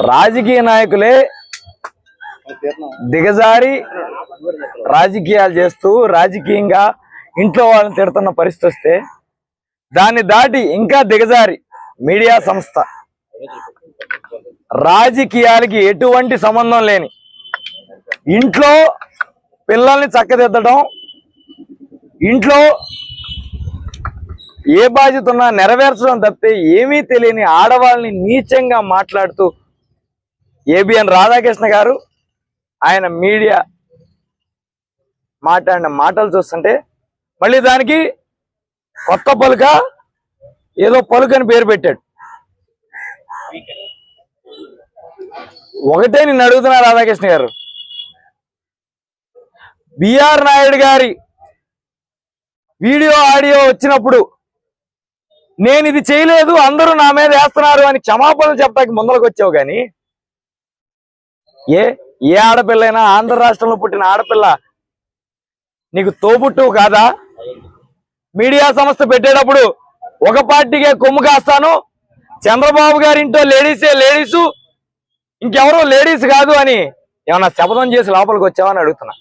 రాజకీయ నాయకులే దిగజారి రాజకీయాలు చేస్తూ రాజకీయంగా ఇంట్లో వాళ్ళని తిడుతున్న పరిస్థితి వస్తే దాన్ని దాటి ఇంకా దిగజారి మీడియా సంస్థ రాజకీయాలకి ఎటువంటి సంబంధం లేని ఇంట్లో పిల్లల్ని చక్కదిద్దడం, ఇంట్లో ఏ బాధ్యత ఉన్నా నెరవేర్చడం తప్పితే ఏమీ తెలియని ఆడవాళ్ళని నీచంగా మాట్లాడుతూ ఏబిఎన్ రాధాకృష్ణ గారు ఆయన మీడియా మాట్లాడిన మాటలు చూస్తుంటే మళ్ళీ దానికి కొత్త పలుక ఏదో పలుకని పేరు పెట్టాడు. ఒకటే నేను అడుగుతున్నా రాధాకృష్ణ గారు, బిఆర్ నాయుడు గారి వీడియో ఆడియో వచ్చినప్పుడు నేను ఇది చేయలేదు అందరూ నా మీద వేస్తున్నారు అని క్షమాపణలు చెప్పడానికి ముందరకు వచ్చావు, కానీ ఏ ఆడపిల్లైనా ఆంధ్ర రాష్ట్రంలో పుట్టిన ఆడపిల్ల నీకు తోబుట్టువు కాదా? మీడియా సంస్థ పెట్టేటప్పుడు ఒక పార్టీకే కొమ్ము కాస్తాను, చంద్రబాబు గారి ఇంట్లో లేడీసు ఇంకెవరో లేడీస్ కాదు అని ఏమన్నా శపథం చేసి లోపలికి వచ్చావని అడుగుతున్నా.